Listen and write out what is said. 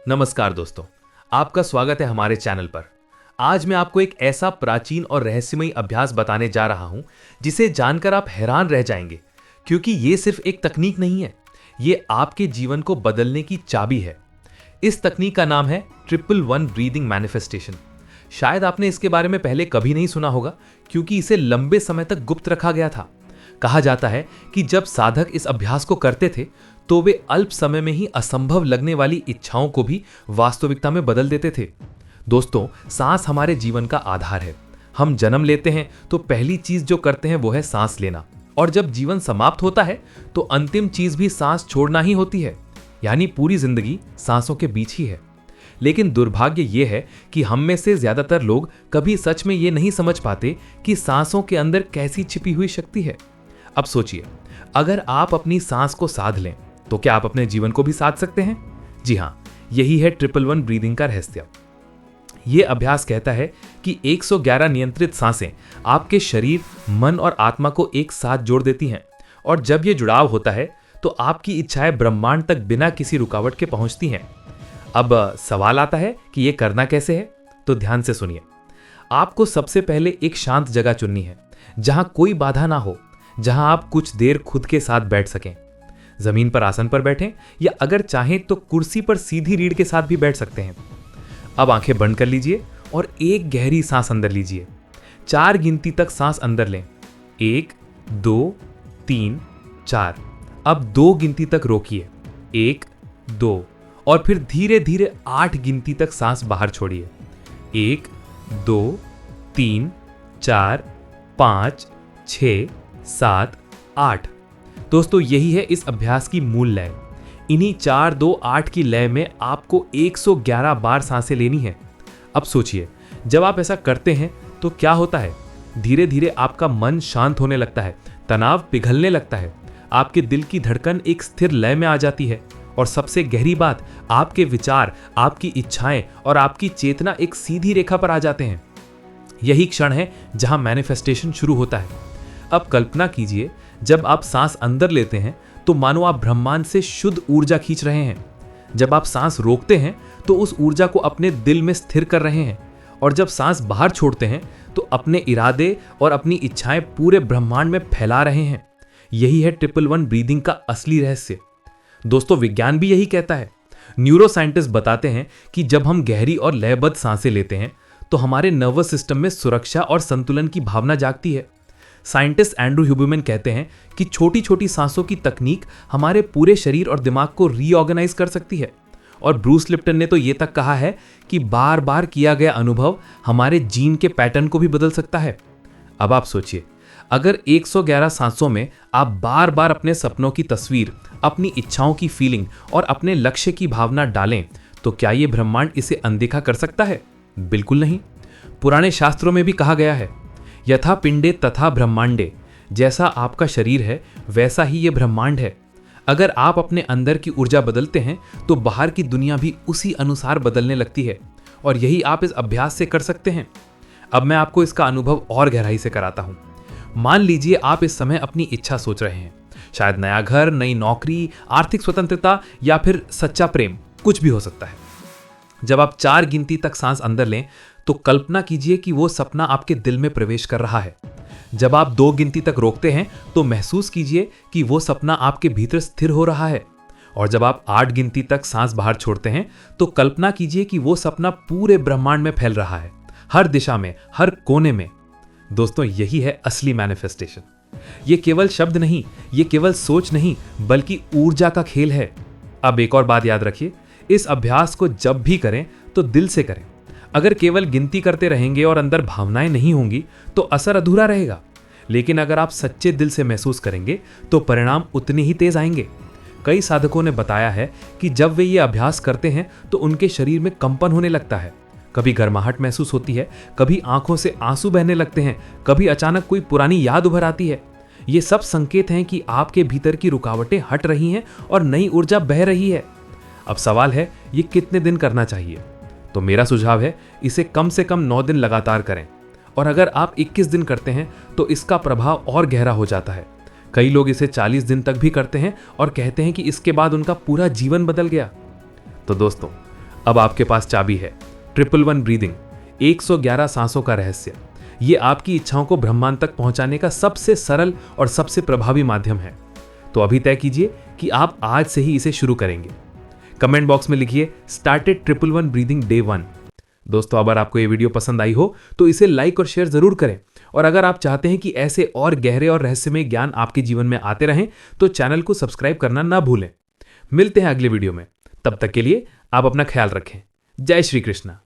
नमस्कार दोस्तों, आपका स्वागत है हमारे चैनल पर। आज मैं आपको एक ऐसा प्राचीन और रहस्यमयी अभ्यास बताने जा रहा हूं जिसे जानकर आप हैरान रह जाएंगे, क्योंकि ये सिर्फ एक तकनीक नहीं है, ये आपके जीवन को बदलने की चाबी है। इस तकनीक का नाम है 111 ब्रीदिंग मैनिफेस्टेशन। शायद आपने इसके बारे में पहले कभी नहीं सुना होगा, क्योंकि इसे लंबे समय तक गुप्त रखा गया था। कहा जाता है कि जब साधक इस अभ्यास को करते थे तो वे अल्प समय में ही असंभव लगने वाली इच्छाओं को भी वास्तविकता में बदल देते थे। दोस्तों, सांस हमारे जीवन का आधार है। हम जन्म लेते हैं तो पहली चीज जो करते हैं वो है सांस लेना, और जब जीवन समाप्त होता है तो अंतिम चीज भी सांस छोड़ना ही होती है। यानी पूरी जिंदगी सांसों के बीच ही है। लेकिन दुर्भाग्य ये है कि हम में से ज्यादातर लोग कभी सच में ये नहीं समझ पाते कि सांसों के अंदर कैसी छिपी हुई शक्ति है। अब सोचिए, अगर आप अपनी सांस को साध लें तो क्या आप अपने जीवन को भी साध सकते हैं? जी हां, यही है 111 ब्रीदिंग का रहस्य। यह अभ्यास कहता है कि 111 नियंत्रित सांसें आपके शरीर, मन और आत्मा को एक साथ जोड़ देती हैं, और जब यह जुड़ाव होता है तो आपकी इच्छाएं ब्रह्मांड तक बिना किसी रुकावट के पहुंचती हैं। अब सवाल आता है कि यह करना कैसे है, तो ध्यान से सुनिए। आपको सबसे पहले एक शांत जगह चुननी है, जहां कोई बाधा ना हो, जहां आप कुछ देर खुद के साथ बैठ सकें। जमीन पर आसन पर बैठें, या अगर चाहें तो कुर्सी पर सीधी रीढ़ के साथ भी बैठ सकते हैं। अब आंखें बंद कर लीजिए और एक गहरी सांस अंदर लीजिए। 4 गिनती तक सांस अंदर लें। 1, 2, 3, 4। अब 2 गिनती तक रोकिए। 1, 2, और फिर धीरे धीरे 8 गिनती तक सांस बाहर छोड़िए। 1, 2, 3, 4, 5, 6, 7, 8। दोस्तों, यही है इस अभ्यास की मूल लय। इन्हीं 4, 2, 8 की लय में आपको 111 बार सांसें लेनी है। अब सोचिए, जब आप ऐसा करते हैं तो क्या होता है? धीरे धीरे आपका मन शांत होने लगता है, तनाव पिघलने लगता है, आपके दिल की धड़कन एक स्थिर लय में आ जाती है, और सबसे गहरी बात, आपके विचार, आपकी इच्छाएं और आपकी चेतना एक सीधी रेखा पर आ जाते हैं। यही क्षण है जहां मैनिफेस्टेशन शुरू होता है। अब कल्पना कीजिए, जब आप सांस अंदर लेते हैं तो मानो आप ब्रह्मांड से शुद्ध ऊर्जा खींच रहे हैं। जब आप सांस रोकते हैं तो उस ऊर्जा को अपने दिल में स्थिर कर रहे हैं, और जब सांस बाहर छोड़ते हैं तो अपने इरादे और अपनी इच्छाएं पूरे ब्रह्मांड में फैला रहे हैं। यही है 111 ब्रीदिंग का असली रहस्य। दोस्तों, विज्ञान भी यही कहता है। न्यूरो साइंटिस्ट बताते हैं कि जब हम गहरी और लयबद्ध सांसें लेते हैं तो हमारे नर्वस सिस्टम में सुरक्षा और संतुलन की भावना जागती है। साइंटिस्ट एंड्रू ह्यूबरमैन कहते हैं कि छोटी छोटी सांसों की तकनीक हमारे पूरे शरीर और दिमाग को रीऑर्गेनाइज कर सकती है। और ब्रूस लिप्टन ने तो ये तक कहा है कि बार बार किया गया अनुभव हमारे जीन के पैटर्न को भी बदल सकता है। अब आप सोचिए, अगर 111 सांसों में आप बार बार अपने सपनों की तस्वीर, अपनी इच्छाओं की फीलिंग और अपने लक्ष्य की भावना डालें, तो क्या ये ब्रह्मांड इसे अनदेखा कर सकता है? बिल्कुल नहीं। पुराने शास्त्रों में भी कहा गया है, यथा पिंडे तथा ब्रह्मांडे। जैसा आपका शरीर है वैसा ही ये ब्रह्मांड है। अगर आप अपने अंदर की ऊर्जा बदलते हैं तो बाहर की दुनिया भी उसी अनुसार बदलने लगती है, और यही आप इस अभ्यास से कर सकते हैं। अब मैं आपको इसका अनुभव और गहराई से कराता हूं। मान लीजिए आप इस समय अपनी इच्छा सोच रहे हैं, शायद नया घर, नई नौकरी, आर्थिक स्वतंत्रता या फिर सच्चा प्रेम, कुछ भी हो सकता है। जब आप 4 गिनती तक सांस अंदर लें तो कल्पना कीजिए कि वो सपना आपके दिल में प्रवेश कर रहा है। जब आप 2 गिनती तक रोकते हैं तो महसूस कीजिए कि वो सपना आपके भीतर स्थिर हो रहा है। और जब आप 8 गिनती तक सांस बाहर छोड़ते हैं तो कल्पना कीजिए कि वो सपना पूरे ब्रह्मांड में फैल रहा है, हर दिशा में, हर कोने में। दोस्तों, यही है असली मैनिफेस्टेशन। ये केवल शब्द नहीं, ये केवल सोच नहीं, बल्कि ऊर्जा का खेल है। अब एक और बात याद रखिए, इस अभ्यास को जब भी करें तो दिल से करें। अगर केवल गिनती करते रहेंगे और अंदर भावनाएं नहीं होंगी तो असर अधूरा रहेगा। लेकिन अगर आप सच्चे दिल से महसूस करेंगे तो परिणाम उतने ही तेज आएंगे। कई साधकों ने बताया है कि जब वे ये अभ्यास करते हैं तो उनके शरीर में कंपन होने लगता है, कभी गर्माहट महसूस होती है, कभी आंखों से आंसू बहने लगते हैं, कभी अचानक कोई पुरानी याद उभर आती है। ये सब संकेत हैं कि आपके भीतर की रुकावटें हट रही हैं और नई ऊर्जा बह रही है। अब सवाल है, ये कितने दिन करना चाहिए? तो मेरा सुझाव है, इसे कम से कम 9 दिन लगातार करें, और अगर आप 21 दिन करते हैं तो इसका प्रभाव और गहरा हो जाता है। कई लोग इसे 40 दिन तक भी करते हैं और कहते हैं कि इसके बाद उनका पूरा जीवन बदल गया। तो दोस्तों, अब आपके पास चाबी है, 111 ब्रीदिंग, 111 सांसों का रहस्य। ये आपकी इच्छाओं को ब्रह्मांड तक पहुंचाने का सबसे सरल और सबसे प्रभावी माध्यम है। तो अभी तय कीजिए कि आप आज से ही इसे शुरू करेंगे। कमेंट बॉक्स में लिखिए स्टार्टेड 111 ब्रीदिंग डे 1। दोस्तों, अगर आपको ये वीडियो पसंद आई हो तो इसे लाइक और शेयर जरूर करें। और अगर आप चाहते हैं कि ऐसे और गहरे और रहस्यमय ज्ञान आपके जीवन में आते रहें तो चैनल को सब्सक्राइब करना ना भूलें। मिलते हैं अगले वीडियो में, तब तक के लिए आप अपना ख्याल रखें। जय श्री कृष्णा।